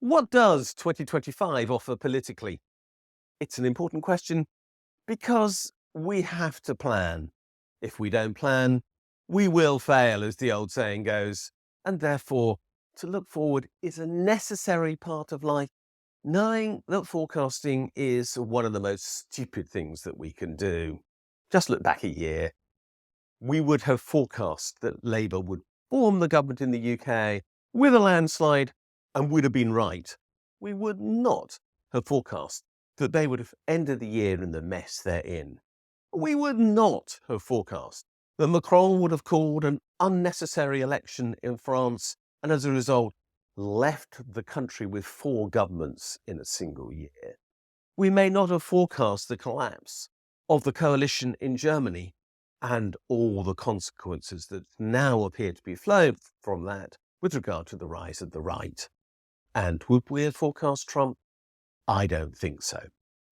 What does 2025 offer politically? It's an important question because we have to plan. If we don't plan, we will fail, as the old saying goes. And therefore, to look forward is a necessary part of life, knowing that forecasting is one of the most stupid things that we can do. Just look back a year. We would have forecast that Labour would form the government in the UK with a landslide and would have been right. We would not have forecast that they would have ended the year in the mess they're in. We would not have forecast that Macron would have called an unnecessary election in France and as a result left the country with 4 governments in a single year. We may not have forecast the collapse of the coalition in Germany and all the consequences that now appear to be flowing from that with regard to the rise of the right. And would we have forecast Trump? I don't think so.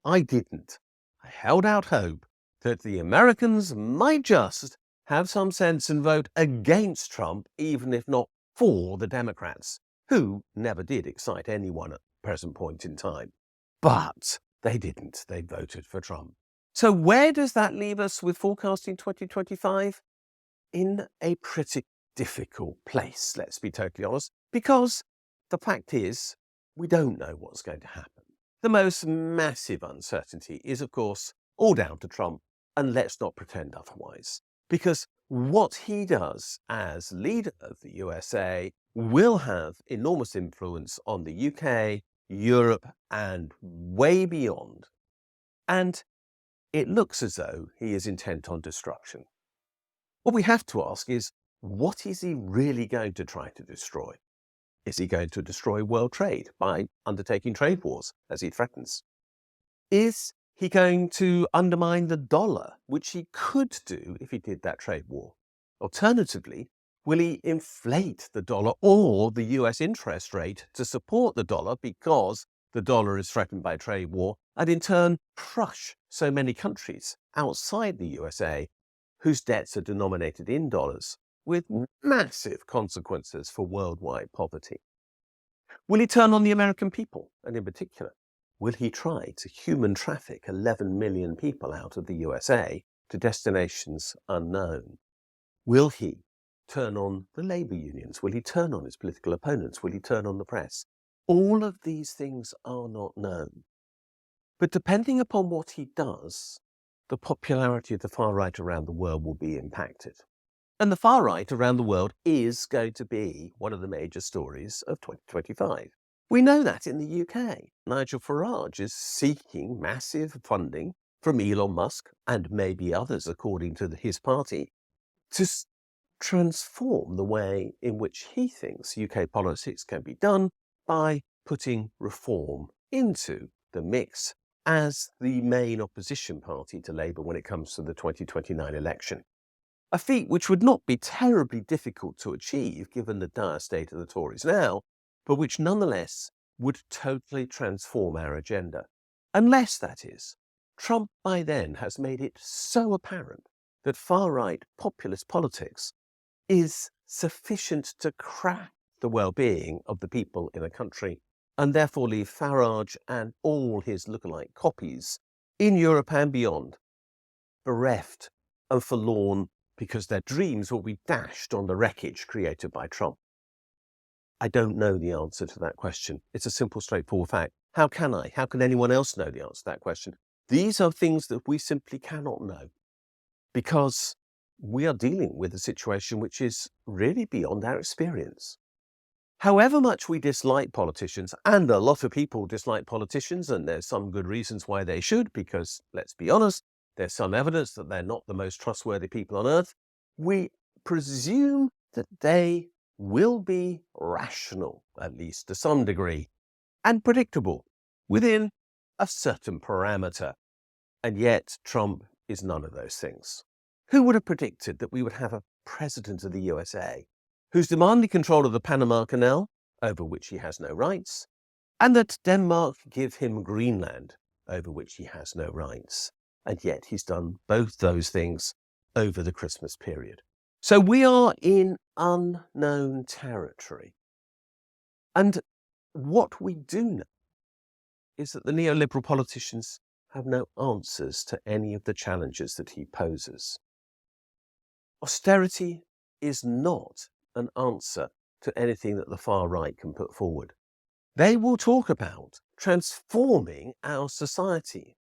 I didn't. I held out hope that the Americans might just have some sense and vote against Trump, even if not for the Democrats, who never did excite anyone at the present point in time. But they didn't. They voted for Trump. So where does that leave us with forecasting 2025? In a pretty difficult place, let's be totally honest, because the fact is, we don't know what's going to happen. The most massive uncertainty is, of course, all down to Trump, and let's not pretend otherwise. Because what he does as leader of the USA will have enormous influence on the UK, Europe, and way beyond. And it looks as though he is intent on destruction. What we have to ask is, what is he really going to try to destroy? Is he going to destroy world trade by undertaking trade wars, as he threatens? Is he going to undermine the dollar, which he could do if he did that trade war? Alternatively, will he inflate the dollar or the US interest rate to support the dollar because the dollar is threatened by trade war, and in turn crush so many countries outside the USA whose debts are denominated in dollars, with massive consequences for worldwide poverty? Will he turn on the American people, and in particular, will he try to human traffic 11 million people out of the USA to destinations unknown? Will he turn on the labour unions? Will he turn on his political opponents? Will he turn on the press? All of these things are not known. But depending upon what he does, the popularity of the far right around the world will be impacted. And the far right around the world is going to be one of the major stories of 2025. We know that in the UK. Nigel Farage is seeking massive funding from Elon Musk and maybe others, according to his party, to transform the way in which he thinks UK politics can be done by putting reform into the mix as the main opposition party to Labour when it comes to the 2029 election. A feat which would not be terribly difficult to achieve given the dire state of the Tories now, but which nonetheless would totally transform our agenda. Unless, that is, Trump by then has made it so apparent that far-right populist politics is sufficient to crack the well-being of the people in a country and therefore leave Farage and all his lookalike copies in Europe and beyond bereft and forlorn because their dreams will be dashed on the wreckage created by Trump. I don't know the answer to that question. It's a simple, straightforward fact. How can I? How can anyone else know the answer to that question? These are things that we simply cannot know because we are dealing with a situation which is really beyond our experience. However much we dislike politicians, and a lot of people dislike politicians, and there's some good reasons why they should, because, let's be honest, there's some evidence that they're not the most trustworthy people on earth, we presume that they will be rational, at least to some degree, and predictable within a certain parameter. And yet Trump is none of those things. Who would have predicted that we would have a president of the USA who's demanding control of the Panama Canal, over which he has no rights, and that Denmark give him Greenland, over which he has no rights? And yet he's done both those things over the Christmas period. So we are in unknown territory. And what we do know is that the neoliberal politicians have no answers to any of the challenges that he poses. Austerity is not an answer to anything that the far right can put forward. They will talk about transforming our society.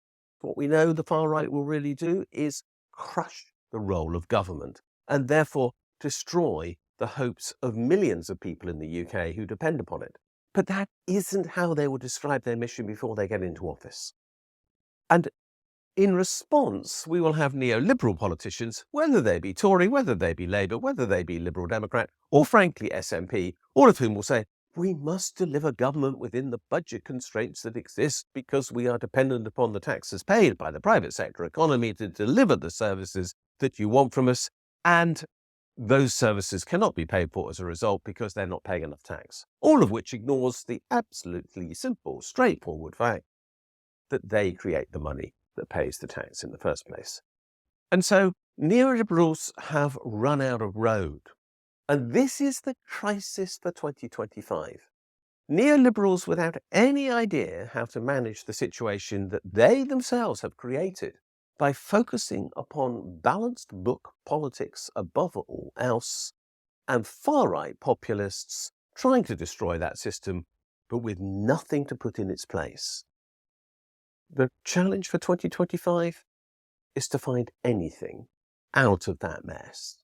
What we know the far right will really do is crush the role of government and therefore destroy the hopes of millions of people in the UK who depend upon it. But that isn't how they will describe their mission before they get into office. And in response, we will have neoliberal politicians, whether they be Tory, whether they be Labour, whether they be Liberal Democrat, or frankly SNP, all of whom will say, we must deliver government within the budget constraints that exist because we are dependent upon the taxes paid by the private sector economy to deliver the services that you want from us. And those services cannot be paid for as a result because they're not paying enough tax. All of which ignores the absolutely simple, straightforward fact that they create the money that pays the tax in the first place. And so neoliberals have run out of road. And this is the crisis for 2025. Neoliberals without any idea how to manage the situation that they themselves have created by focusing upon balanced book politics above all else, and far-right populists trying to destroy that system, but with nothing to put in its place. The challenge for 2025 is to find anything out of that mess.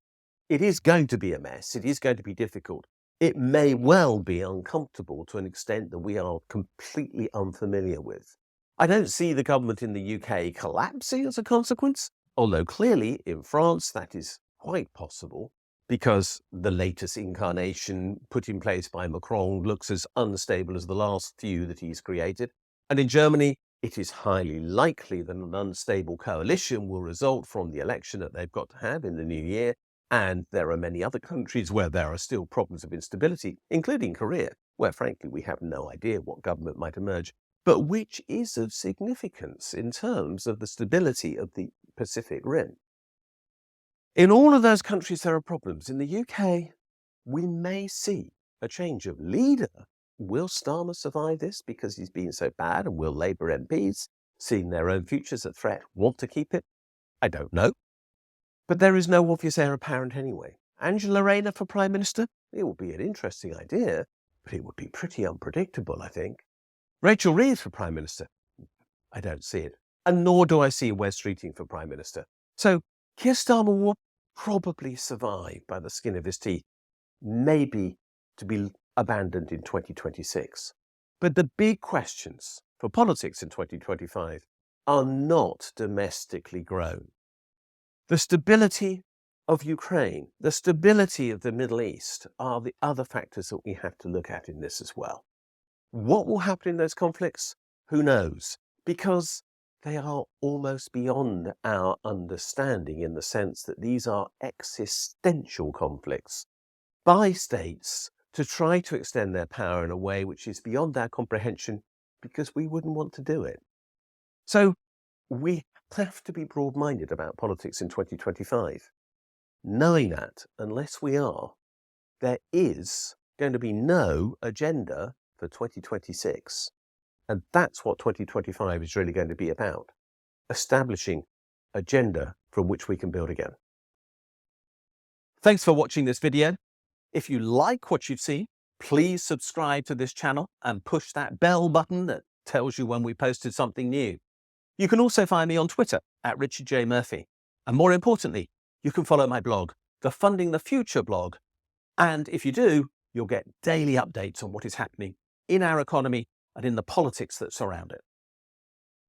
It is going to be a mess. It is going to be difficult. It may well be uncomfortable to an extent that we are completely unfamiliar with. I don't see the government in the UK collapsing as a consequence, although clearly in France that is quite possible because the latest incarnation put in place by Macron looks as unstable as the last few that he's created. And in Germany, it is highly likely that an unstable coalition will result from the election that they've got to have in the new year. And there are many other countries where there are still problems of instability, including Korea, where frankly we have no idea what government might emerge, but which is of significance in terms of the stability of the Pacific Rim. In all of those countries there are problems. In the UK, we may see a change of leader. Will Starmer survive this because he's been so bad, and will Labour MPs, seeing their own futures at threat, want to keep it? I don't know. But there is no obvious heir apparent anyway. Angela Rayner for Prime Minister? It would be an interesting idea, but it would be pretty unpredictable, I think. Rachel Reeves for Prime Minister? I don't see it. And nor do I see Wes Streeting for Prime Minister. So Keir Starmer will probably survive by the skin of his teeth, maybe to be abandoned in 2026. But the big questions for politics in 2025 are not domestically grown. The stability of Ukraine, the stability of the Middle East are the other factors that we have to look at in this as well. What will happen in those conflicts? Who knows? Because they are almost beyond our understanding in the sense that these are existential conflicts by states to try to extend their power in a way which is beyond our comprehension because we wouldn't want to do it. So we have to be broad-minded about politics in 2025, knowing that unless we are, there is going to be no agenda for 2026. And that's what 2025 is really going to be about, establishing agenda from which we can build again. Thanks for watching this video. If you like what you've seen, please subscribe to this channel and push that bell button that tells you when we posted something new. You can also find me on Twitter at Richard J. Murphy. And more importantly, you can follow my blog, the Funding the Future blog. And if you do, you'll get daily updates on what is happening in our economy and in the politics that surround it.